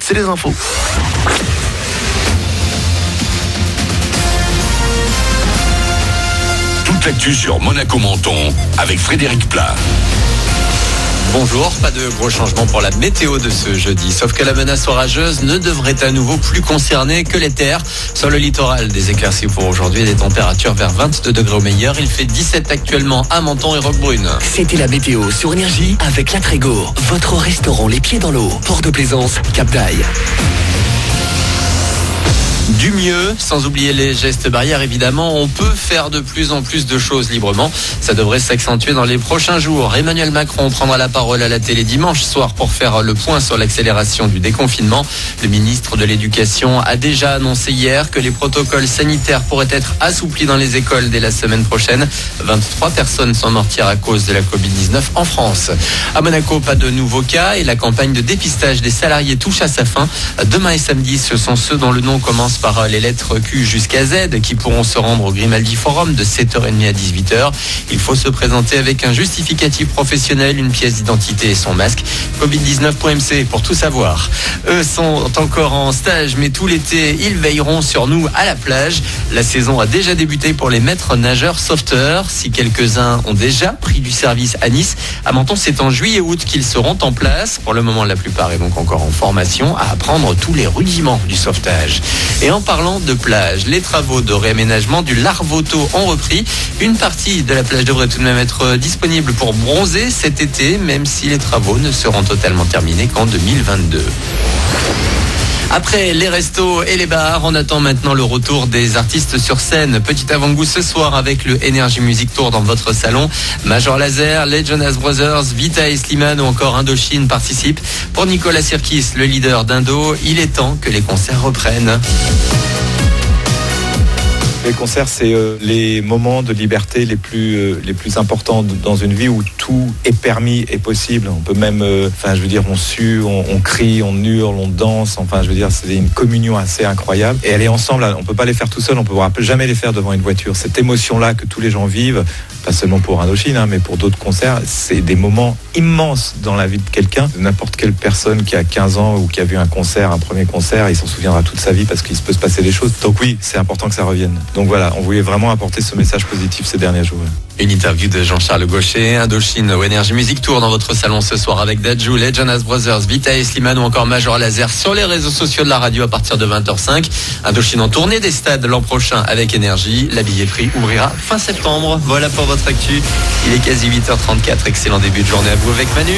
c'est les infos. Toute l'actu sur Monaco-Menton avec Frédéric Plat. Bonjour, pas de gros changements pour la météo de ce jeudi, sauf que la menace orageuse ne devrait à nouveau plus concerner que les terres. Sur le littoral, des éclaircies pour aujourd'hui et des températures vers 22 degrés au meilleur. Il fait 17 actuellement à Menton et Roquebrune. C'était la météo sur Énergie avec La Trégo, votre restaurant les pieds dans l'eau. Port de Plaisance, Cap d'Aille. Du mieux, sans oublier les gestes barrières évidemment, on peut faire de plus en plus de choses librement. Ça devrait s'accentuer dans les prochains jours. Emmanuel Macron prendra la parole à la télé dimanche soir pour faire le point sur l'accélération du déconfinement. Le ministre de l'Éducation a déjà annoncé hier que les protocoles sanitaires pourraient être assouplis dans les écoles dès la semaine prochaine. 23 personnes sont mortes hier à cause de la Covid-19 en France. À Monaco, pas de nouveaux cas et la campagne de dépistage des salariés touche à sa fin. Demain et samedi, ce sont ceux dont le nom commence par les lettres Q jusqu'à Z qui pourront se rendre au Grimaldi Forum de 7h30 à 18h. Il faut se présenter avec un justificatif professionnel, une pièce d'identité et son masque. Covid19.mc pour tout savoir. Eux sont encore en stage, mais tout l'été, ils veilleront sur nous à la plage. La saison a déjà débuté pour les maîtres nageurs sauveteurs. Si quelques-uns ont déjà pris du service à Nice, à Menton, c'est en juillet et août qu'ils seront en place. Pour le moment, la plupart est donc encore en formation à apprendre tous les rudiments du sauvetage. Et en parlant de plage, les travaux de réaménagement du Larvoto ont repris. Une partie de la plage devrait tout de même être disponible pour bronzer cet été, même si les travaux ne seront totalement terminés qu'en 2022. Après les restos et les bars, on attend maintenant le retour des artistes sur scène. Petit avant-goût ce soir avec le Energy Music Tour dans votre salon. Major Lazer, les Jonas Brothers, Vita et Slimane ou encore Indochine participent. Pour Nicolas Sirkis, le leader d'Indo, il est temps que les concerts reprennent. Les concerts, c'est les moments de liberté les plus importants dans une vie où tout est permis et possible. On peut même, on sue, on crie, on hurle, on danse. C'est une communion assez incroyable. Et elle est ensemble. On peut pas les faire tout seul. On peut jamais les faire devant une voiture. Cette émotion-là que tous les gens vivent, pas seulement pour Indochine, mais pour d'autres concerts, c'est des moments immenses dans la vie de quelqu'un. N'importe quelle personne qui a 15 ans ou qui a vu un premier concert, il s'en souviendra toute sa vie parce qu'il peut se passer des choses. Donc oui, c'est important que ça revienne. Donc voilà, on voulait vraiment apporter ce message positif ces derniers jours. Une interview de Jean-Charles Gaucher, Indochine au Energy Music Tour dans votre salon ce soir avec Dadju, les Jonas Brothers, Vita et Slimane ou encore Major Lazer sur les réseaux sociaux de la radio à partir de 20h05. Indochine en tournée des stades l'an prochain avec Énergie. La billetterie ouvrira fin septembre. Voilà pour votre actu. Il est quasi 8h34. Excellent début de journée à vous avec Manu.